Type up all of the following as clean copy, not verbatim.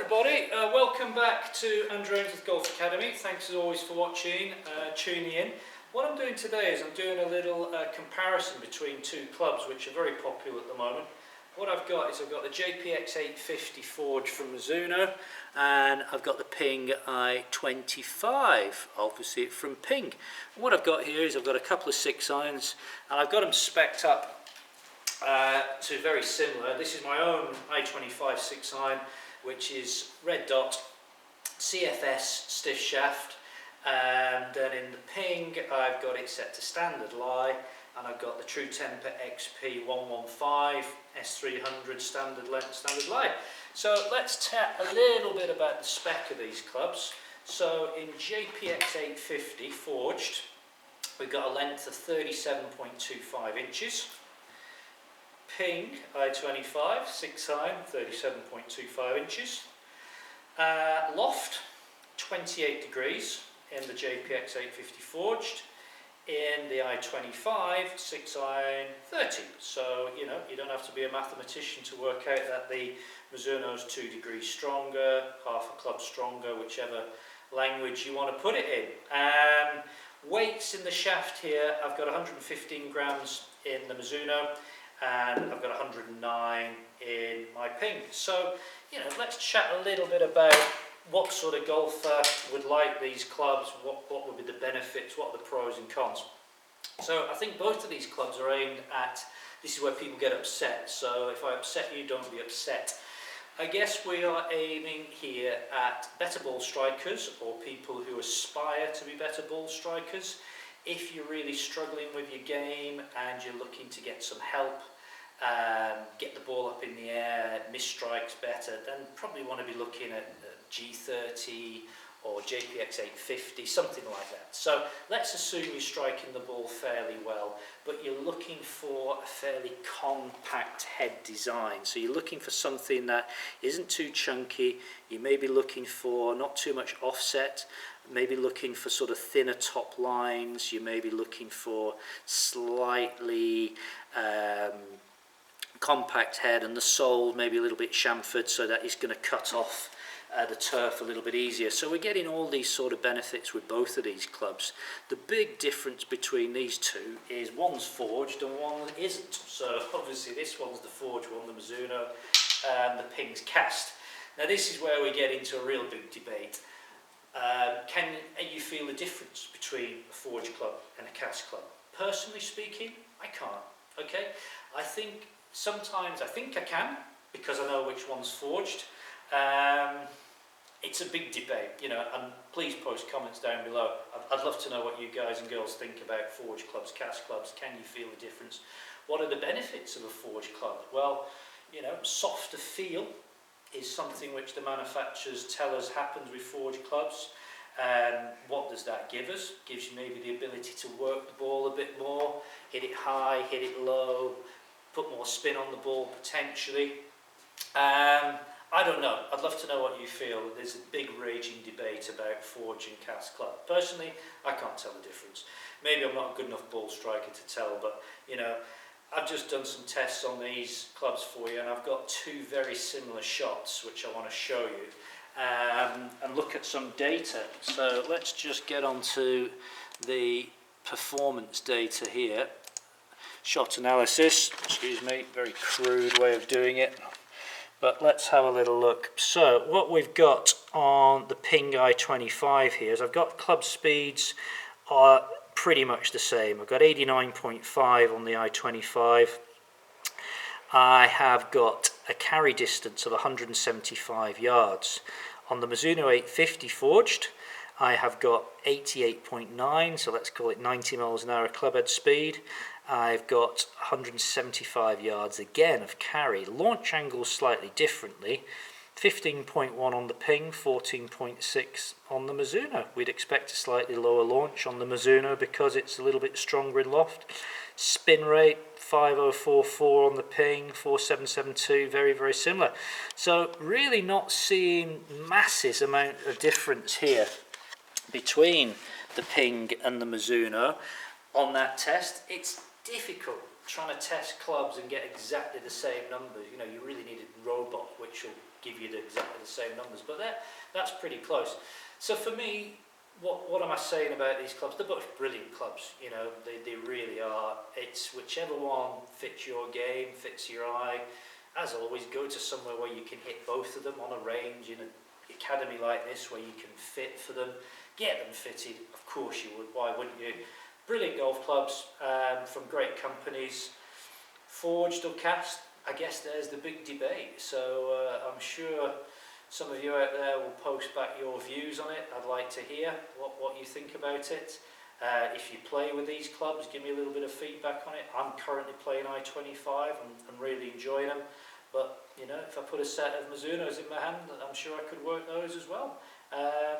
everybody, welcome back to Andrew Ainsworth Golf Academy. Thanks as always for watching, tuning in. What I'm doing today is I'm doing a little comparison between two clubs which are very popular at the moment. What I've got is I've got the JPX 850 forge from Mizuno, and I've got the Ping i25, obviously from Ping. And what I've got here is I've got a couple of 6 irons, and I've got them spec'd up to very similar. This is my own i25 6 iron, which is red dot, CFS stiff shaft, and then in the Ping I've got it set to standard lie, and I've got the True Temper XP 115 S300 standard length, standard lie. So let's chat a little bit about the spec of these clubs. So in JPX 850 forged, we've got a length of 37.25 inches. Ping i25 6 iron, 37.25 inches. Loft 28 degrees in the JPX 850 forged. In the i25 6 iron, 30. So you know, you don't have to be a mathematician to work out that the Mizuno's 2 degrees stronger, half a club stronger, whichever language you want to put it in. Weights in the shaft here, I've got 115 grams in the Mizuno, and I've got 109 in my Ping. So, you know, let's chat a little bit about what sort of golfer would like these clubs, what would be the benefits, what are the pros and cons. So I think both of these clubs are aimed at, this is where people get upset, so if I upset you, don't be upset. I guess we are aiming here at better ball strikers, or people who aspire to be better ball strikers. If you're really struggling with your game and you're looking to get some help, get the ball up in the air, miss strikes better, then probably want to be looking at G30 or JPX 850, something like that. So let's assume you're striking the ball fairly well, but you're looking for a fairly compact head design. So you're looking for something that isn't too chunky. You may be looking for not too much offset, maybe looking for sort of thinner top lines. You may be looking for slightly compact head, and the sole maybe a little bit chamfered so that it's going to cut off the turf a little bit easier. So we're getting all these sort of benefits with both of these clubs. The big difference between these two is one's forged and one isn't. So obviously this one's the forged one, the Mizuno, and the Ping's cast. Now this is where we get into a real big debate. Can you feel the difference between a forged club and a cast club? Personally speaking, I can't. Okay, I think sometimes I can, because I know which one's forged. It's a big debate, you know, and please post comments down below. I'd love to know what you guys and girls think about forged clubs, cast clubs. Can you feel the difference? What are the benefits of a forged club? Well, you know, softer feel is something which the manufacturers tell us happens with forged clubs. What does that give us? Gives you maybe the ability to work the ball a bit more, hit it high, hit it low, put more spin on the ball potentially. I don't know. I'd love to know what you feel. There's a big raging debate about forge and cast club. Personally, I can't tell the difference. Maybe I'm not a good enough ball striker to tell, but you know, I've just done some tests on these clubs for you, and I've got 2 very similar shots which I want to show you, and look at some data. So let's just get onto the performance data here. Shot analysis, excuse me, very crude way of doing it. But let's have a little look. So what we've got on the Ping i25 here is I've got club speeds are pretty much the same. I've got 89.5 on the i25. I have got a carry distance of 175 yards. On the Mizuno 850 forged, I have got 88.9, so let's call it 90 miles an hour club head speed. I've got 175 yards again of carry. Launch angle slightly differently. 15.1 on the Ping, 14.6 on the Mizuno. We'd expect a slightly lower launch on the Mizuno because it's a little bit stronger in loft. Spin rate 5044 on the Ping, 4772, very, very similar. So really not seeing massive amount of difference here between the Ping and the Mizuno on that test. It's difficult trying to test clubs and get exactly the same numbers. You know, you really need a robot which will give you exactly the same numbers, but that's pretty close. So for me, what am I saying about these clubs? They're both brilliant clubs, you know, they really are. It's whichever one fits your game, fits your eye. As always, go to somewhere where you can hit both of them on a range in an academy like this where you can fit for them. Get them fitted, of course you would, why wouldn't you? Brilliant golf clubs from great companies. Forged or cast, I guess there's the big debate. So I'm sure some of you out there will post back your views on it. I'd like to hear what you think about it. If you play with these clubs, give me a little bit of feedback on it. I'm currently playing i25 and really enjoying them. But you know, if I put a set of Mizunos in my hand, I'm sure I could work those as well.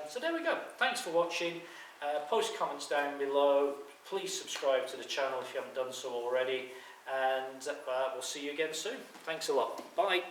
So there we go. Thanks for watching. Post comments down below. Please subscribe to the channel if you haven't done so already. And we'll see you again soon. Thanks a lot. Bye.